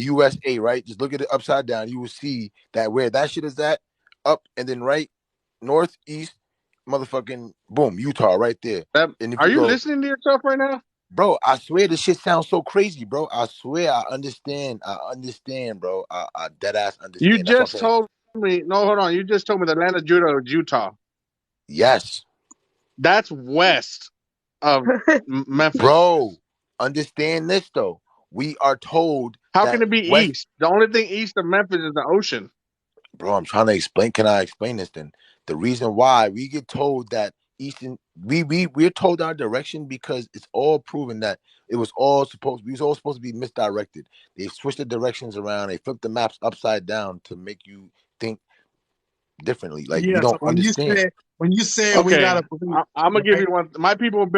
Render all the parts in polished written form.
USA, right? Just look at it upside down. You will see that where that shit is at, up and then right, northeast, motherfucking boom, Utah, right there. And if Are you you go, listening to yourself right now? bro, I swear this shit sounds so crazy, bro. I swear I understand. I understand, bro. I dead ass You understand. That's what I'm just saying. told me. No, hold on. You just told me the Atlanta, Judah, is Utah. Yes, That's west of Memphis. bro. Understand this though. We are told How that can it be West, east? The only thing east of Memphis is the ocean. bro. I'm trying to explain. Can I explain this then? The reason why we get told that Eastern, we're told our direction because it's all proven that it was all supposed. We was all supposed to be misdirected. They switched the directions around. They flipped the maps upside down to make you think differently. Like you Yeah. So don't understand. when you say we Okay, gotta believe, I'm gonna give right? you one. My people have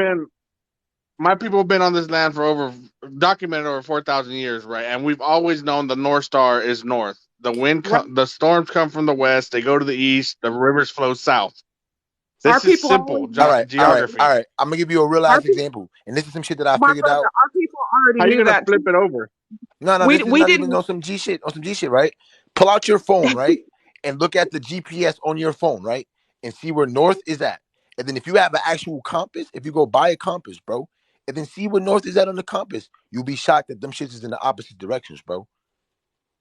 been on this land for documented over 4,000 years, right? And we've always known the North Star is north. Right. The storms come from the west. They go to the east. The rivers flow south. Our This is people always simple All knew right, all right, that. all geography. right. I'm gonna give you a real Our ass people, example, and this is some shit that I my figured brother, out. our people already How you knew gonna that flip too. it over? No, We this is we not even didn't. on some G shit. On some G shit, right? Pull out your phone, right, and look at the GPS on your phone, right, and see where north is at. And then if you have an actual compass, if you go buy a compass, bro, and then see where north is at on the compass, you'll be shocked that them shits is in the opposite directions, bro.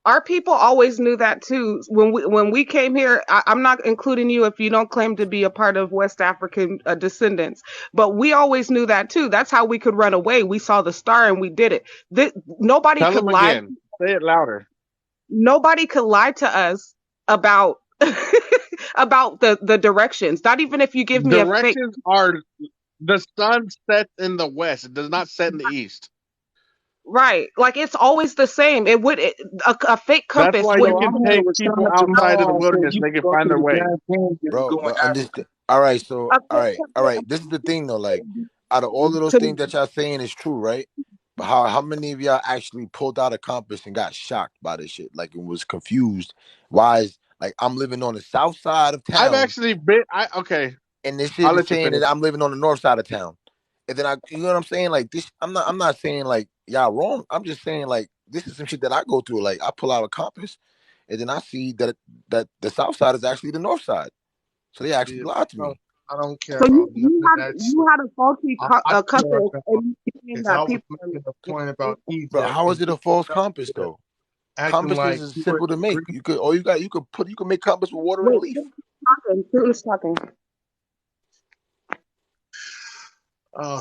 Our people always knew that too. When we came here, I'm not including you if you don't claim to be a part of West African descendants, but we always knew that too. That's how we could run away. We saw the star and we did it. Nobody Tell could them lie. again. Say it louder. Nobody could lie to us about about the directions. Not even if you give me a fake. Directions are the sun sets in the west. It does not set in the east. Right, like it's always the same. A fake That's compass why So you wouldn't. I'm can gonna take return people up to outside of the so wilderness you and they can can go find through their the way. Grand Canyon and Bro, go in but Africa. understand. All right, so A fake all right. This is the thing though. Like, out of all of those to things that y'all saying is true, right? But how many of y'all actually pulled out a compass and got shocked by this shit? Like, and was confused. Why is like I'm living on the south side of I've town, actually been. Okay, and this I'll shit is let you saying finish. that I'm living on the north side of town. And then you know what I'm saying? Like this, I'm not saying like y'all wrong. I'm just saying like this is some shit that I go through. Like I pull out a compass, and then I see that the south side is actually the north side. So they actually Yeah, lied to no, me. I don't care So about none of that you shit. had a faulty I care compass, about and you saying is I that was people making a are point about Bro, Egypt how and is it you a false up compass there though? acting Compasses like is you were simple to in make. agreement. You could make compass with water and a wait. leaf. Who's talking?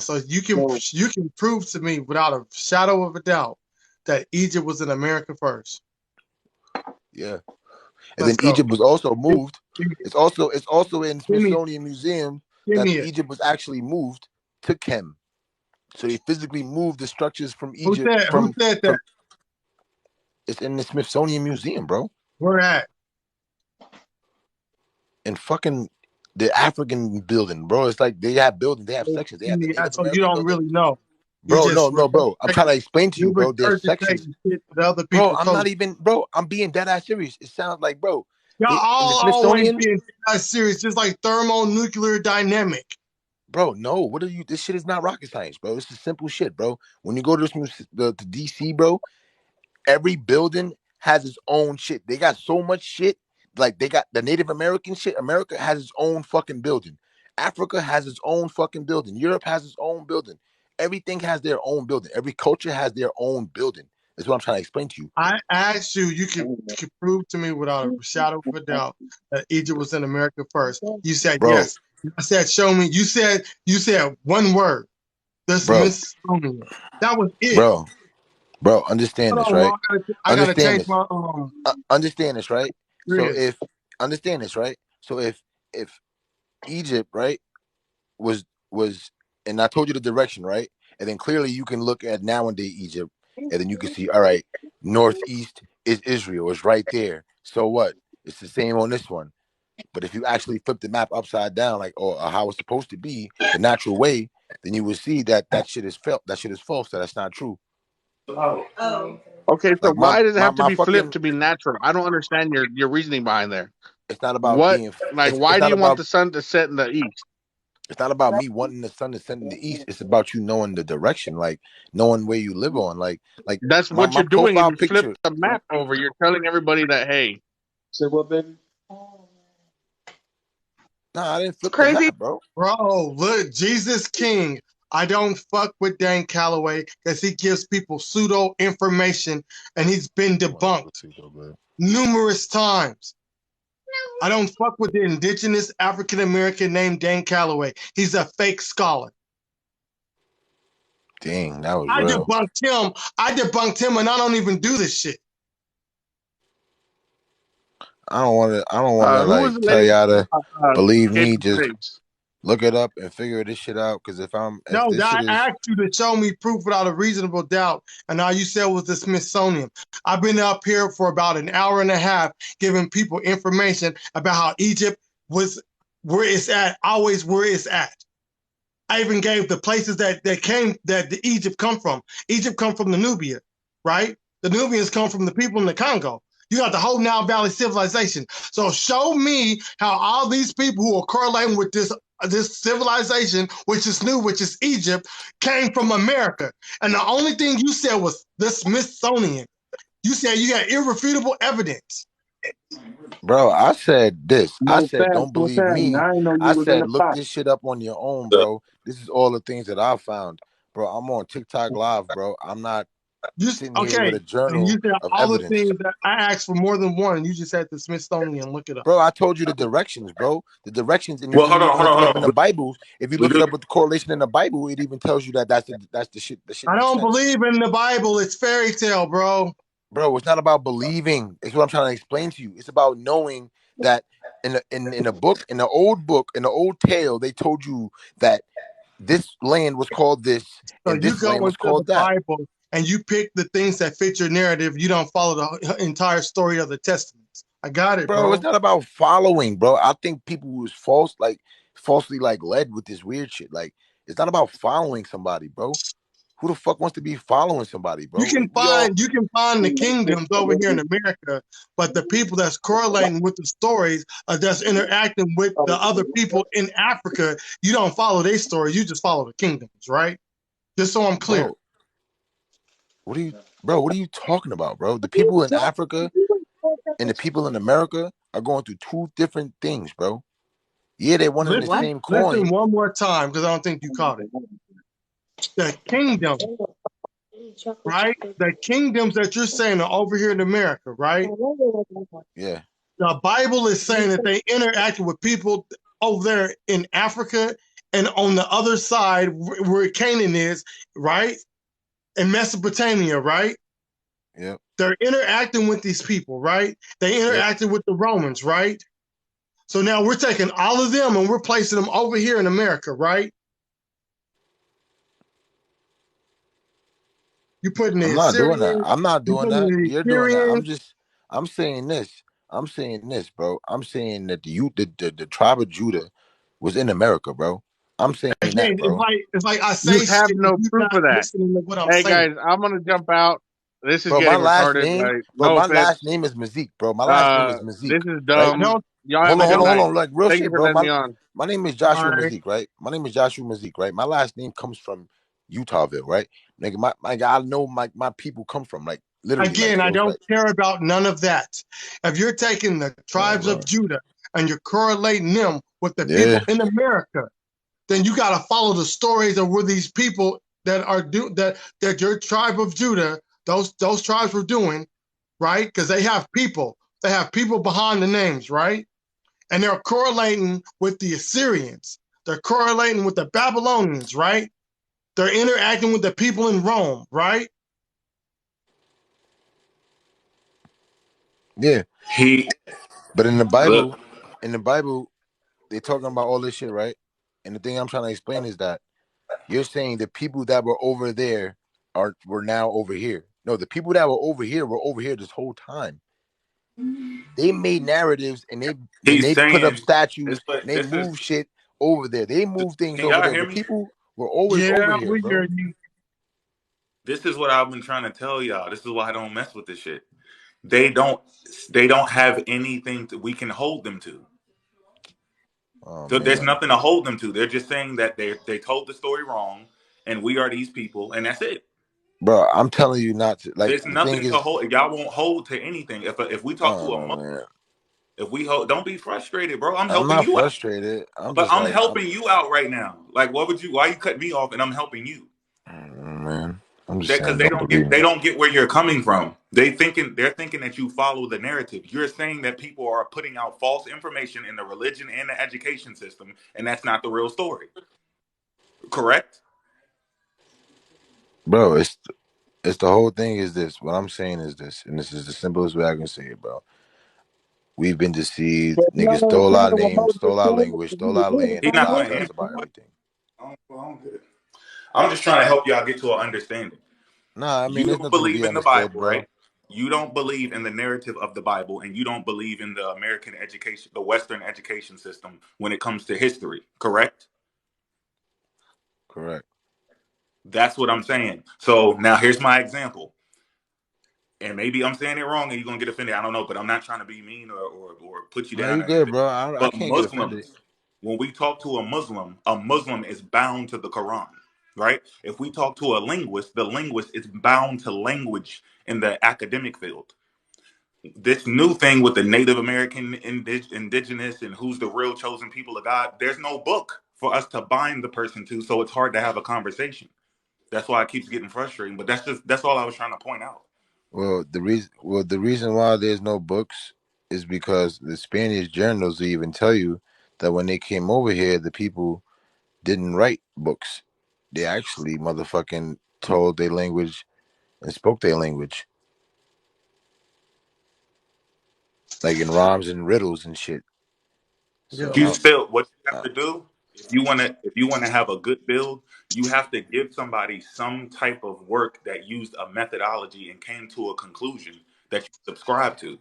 So you can prove to me without a shadow of a doubt that Egypt was in America first. Yeah. And Let's then go. Egypt was also Give, moved. give, It's also in give me Smithsonian Museum give that me it. Egypt was actually moved to Kem. So they physically moved the structures from Who Egypt said who said that? from it's in the Smithsonian Museum, bro. Where at? In fucking the African building, bro. It's like they have buildings, they have sections. They have the Native So you American don't building. really know. You Bro, just no, bro. I'm trying to explain to you you, bro. There's sections. regurgitating shit that other Bro, people I'm told not you. even, bro. I'm being dead ass serious. It sounds like, bro, Y'all they in the always Smithsonian, being that serious, just like thermonuclear dynamic. bro. No, what are you? This shit is not rocket science, bro. This is simple shit, bro. When you go to to DC, bro, every building has its own shit. They got so much shit. Like they got the Native American shit. America has its own fucking building. Africa has its own fucking building. Europe has its own building. Everything has their own building. Every culture has their own building. That's what I'm trying to explain to you, I asked you, you can prove to me without a shadow of a doubt that Egypt was in America first. You said bro, yes. I said show me. You said one word. The bro, Smithsonian. That was it. bro, bro. Understand Hold this, on, bro. right? I gotta Understand change this. my Understand this, right? So grid. if understand this, right? So if Egypt, right, was was, and I told you the direction, right? And then clearly you can look at nowadays Egypt, and then you can see, all right, northeast is Israel, it's right there. So what? It's the same on this one. But if you actually flip the map upside down, like or how it's supposed to be, the natural way, then you will see that that shit is felt. That shit is false. That's not true. Okay, so Like why does it have to my be flipped fucking. to be natural? I don't understand your reasoning behind there. It's not about What being. like It's why do not you want about. the sun to set in the east? It's not about me wanting the sun to set in the east. It's about you knowing the direction, like knowing where you live on. Like That's my, what my you're doing. If profile you flip picture. the map over, you're telling everybody that, hey, Say what, baby? Nah, I didn't It's flip the crazy. map, bro. Bro, look, Jesus King. I don't fuck with Dan Calloway because he gives people pseudo information and he's been debunked numerous times. I don't fuck with the indigenous African American named Dan Calloway. He's a fake scholar. Dang, that was I real. debunked him, and I don't even do this shit. I don't want to who was like the tell lady? y'all to believe Came me. to Just face? look it up and figure this shit out. Because if No, this I shit is, asked you to show me proof without a reasonable doubt, and all you said was the Smithsonian. I've been up here for about an hour and a half giving people information about how Egypt was where it's at, always where it's at. I even gave the places that the Egypt come from. Egypt come from the Nubia, right? The Nubians come from the people in the Congo. You got the whole Nile Valley civilization. So show me how all these people who are correlating with this civilization, which is new, which is Egypt, came from America. And the only thing you said was the Smithsonian. You said you got irrefutable evidence. bro. I said this. I No said facts. don't What's believe happening? me. I didn't know you I was in said the look pot. this shit up on your own, bro. This is all the things that I found, bro. I'm on TikTok live, bro. I'm not sitting here with a And you journal said of all the evidence. things that I asked for more than one, and you just had the Smithsonian look it up. Bro, I told you the directions, bro. The directions, and Well, if you hold look it on. up in the Bible, if you We look it do. up with the correlation in the Bible, it even tells you that that's the shit. The shit I makes don't sense. believe in the Bible. It's fairy tale, bro. Bro, it's not about believing. It's what I'm trying to explain to you. It's about knowing that in the book, in the old tale, they told you that this land was called this, So and you this go land was into the called that. Bible and you pick the things that fit your narrative. You don't follow the entire story of the Testaments. I got it, Bro, it's bro. not about following, bro. I think people was falsely like led with this weird shit. Like, it's not about following somebody, bro. Who the fuck wants to be following somebody, bro? You can Like, we all, find the kingdoms over here in America, but the people that's correlating with the stories that's interacting with the other people in Africa, you don't follow their stories. You just follow the kingdoms, right? Just so I'm clear. bro. What are you talking about, bro? The people in Africa and the people in America are going through two different things, bro. Yeah, they're one and the Listen, same coin. one more time because I don't think you caught it. The kingdom, right? The kingdoms that you're saying are over here in America, right? Yeah. The Bible is saying that they interacted with people over there in Africa and on the other side where Canaan is, right? In Mesopotamia, right? Yeah. They're interacting with these people, right? They interacted with the Romans, right? So now we're taking all of them and we're placing them over here in America, right? You putting the I'm not doing that. Assyrians, I'm not you doing putting that. the You're doing that. Assyrians. I'm saying this. I'm saying this, bro. I'm saying that the tribe of Judah was in America, bro. I'm saying that, Again, bro. it's like I You say have shit, no you're proof not of that. listening to what I'm Hey saying. guys, I'm gonna jump out. This is Bro, my getting last retarded. name, Like, bro, no my offense. last name is Mazik, bro. My last name is Mazik, This is right? I dumb. don't. Y'all have a good Hold night. on, like real Thank you shit, for bro. letting me on. My name is All Joshua right. Mazik, right? My name is Joshua Mazik, right? My last name comes from Utahville, right? Nigga, my I know my people come from, like, literally, like, Again, I so it's don't like, care about none of that. If you're taking the tribes of bro. Judah and you're correlating them with the Yeah. people in America, then you got to follow the stories of where these people that are that your tribe of Judah, those tribes were doing, right? Because they have people behind the names, right? And they're correlating with the Assyrians. They're correlating with the Babylonians, right? They're interacting with the people in Rome, right? Yeah. He But in the look. Bible, they're talking about all this shit, right? And the thing I'm trying to explain is that you're saying the people that were over there were now over here. No, the people that were over here this whole time. They made narratives and He's they put up saying statues this. But and they this is. move shit over there. They move things Can over y'all there. hear The me? people were always over Yeah, here, we hear bro. you. This is what I've been trying to tell y'all. This is why I don't mess with this shit. They don't. They don't have anything that we can hold them to. Oh So there's man, nothing to hold them to. They're just saying that they told the story wrong, and we are these people, and that's it. bro, I'm telling you not to. Like There's the thing nothing to is, hold. Y'all won't hold to anything. If we talk to a Muslim, man, if we hold, don't be frustrated, bro. I'm I'm helping not you out. frustrated. I'm But just I'm like, helping you out right now. Like, why you cut me off and I'm helping you? man, I'm just That because saying, don't believe they me. don't get where you're coming from. They're thinking that you follow the narrative. You're saying that people are putting out false information in the religion and the education system, and that's not the real story. Correct? Bro, it's the whole thing is this. What I'm saying is this, and this is the simplest way I can say it, bro. We've been deceived. But if you Niggas don't stole our understand what name, Moses stole our said, language, if you stole our believe it, land, He's don't and not lied know to playing. us it. about everything. I don't get it. I'm just trying to help y'all get to an understanding. Nah, I mean, You there's don't nothing to believe be in the understood, Bible, bro. right? You don't believe in the narrative of the Bible, and you don't believe in the American education, the Western education system when it comes to history, correct? Correct. That's what I'm saying. So now here's my example. And maybe I'm saying it wrong and you're gonna get offended. I don't know, but I'm not trying to be mean or put you No, down you or good, anything. bro. I But can't get offended. Muslims, when we talk to a Muslim is bound to the Quran, right? If we talk to a linguist, the linguist is bound to language in the academic field. This new thing with the Native American indigenous and who's the real chosen people of God, there's no book for us to bind the person to, so it's hard to have a conversation. That's why it keeps getting frustrating. But that's all I was trying to point out. The reason why there's no books is because the Spanish journals even tell you that when they came over here, the people didn't write books. They actually motherfucking told their language and spoke their language, like in rhymes and riddles and shit. Yeah. So You I, still what you have I to do if you want to have a good build, you have to give somebody some type of work that used a methodology and came to a conclusion that you subscribe to,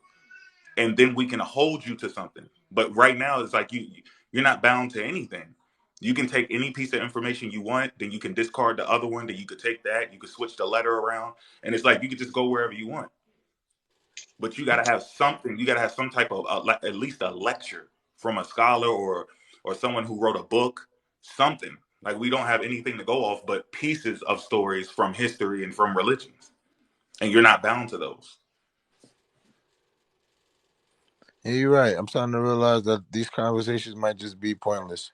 and then we can hold you to something. But right now, it's like you're not bound to anything. You can take any piece of information you want, then you can discard the other one. Then you could take that, you could switch the letter around, and it's like you could just go wherever you want. But you got to have something. You got to have some type of at least a lecture from a scholar or someone who wrote a book, something. Like we don't have anything to go off but pieces of stories from history and from religions, and you're not bound to those. Yeah, you're right. I'm starting to realize that these conversations might just be pointless.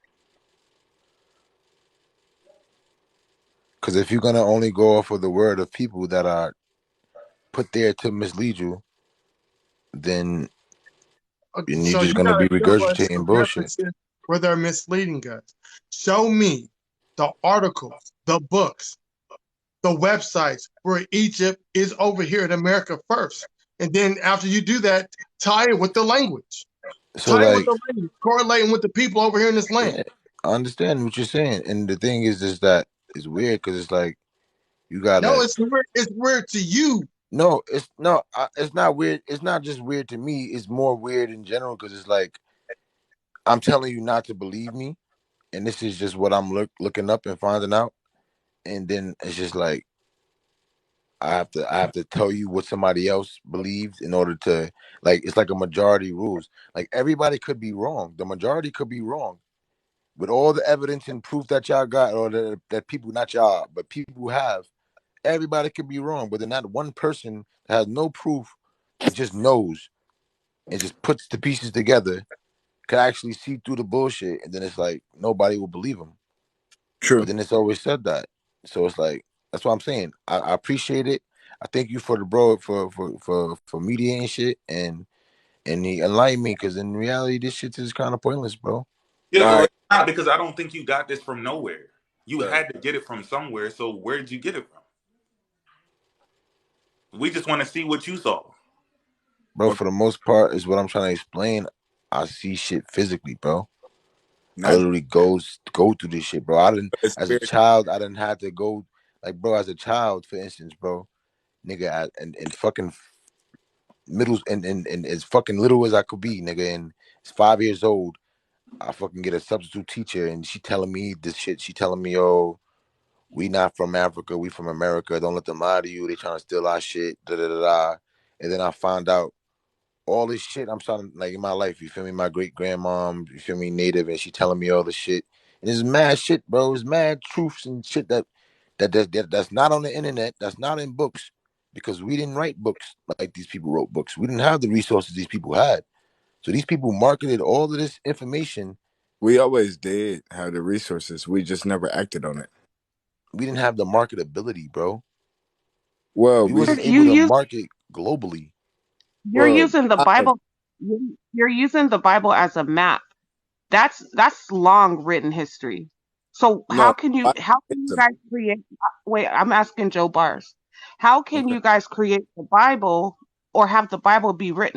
Because if you're gonna only go off of the word of people that are put there to mislead you, then Okay, you're so just you gonna gotta be give us regurgitating some bullshit. references where they're misleading us. Show me the articles, the books, the websites where Egypt is over here in America first. And then after you do that, tie it with the language. So Tie it with like, the language, correlating with the people over here in this land. yeah, I understand what you're saying, and the thing is that it's weird because it's like you No, gotta. it's weird to you. No, it's not weird. It's not just weird to me. It's more weird in general because it's like I'm telling you not to believe me, and this is just what I'm looking up and finding out, and then it's just like I have to tell you what somebody else believes in order to, like, it's like a majority rules. Like everybody could be wrong. The majority could be wrong with all the evidence and proof that y'all got, or that people, not y'all, but people have. Everybody could be wrong, but then not one person that has no proof and just knows and just puts the pieces together could actually see through the bullshit, and then it's like nobody will believe them. But True. then it's always said that, so it's like that's what I'm saying. I appreciate it. I thank you for the bro for mediating shit and he enlightened me, because in reality this shit is kind of pointless, bro. Yeah, All well, right. it's not because I don't think you got this from nowhere. You Right. had to get it from somewhere. So where did you get it from? We just want to see what you saw. Bro, Okay. for the most part, is what I'm trying to explain. I see shit physically, bro. I Not literally go through this shit, bro. I didn't it's As a very child, I didn't have to go, like, bro. As a child, for instance, bro, nigga, and fucking middle and as fucking little as I could be, nigga, and it's 5 years old. I fucking get a substitute teacher, and she telling me this shit. She telling me, "Oh, we not from Africa. We from America. Don't let them lie to you. They trying to steal our shit." Da da da da. And then I found out all this shit I'm starting like in my life. You feel me? My great grandmom, you feel me, native, and she telling me all the shit. And it's mad shit, bro. It's mad truths and shit that's not on the internet. That's not in books because we didn't write books like these people wrote books. We didn't have the resources these people had. So these people marketed all of this information. We always did have the resources. We just never acted on it. We didn't have the marketability, bro. Well, We we wasn't You able to use market globally. you're well, using the I, Bible. You're using the Bible as a map. That's long written history. So no, how can it's you a, guys create? Wait, I'm asking Joe Bars. How can okay. you guys create the Bible or have the Bible be written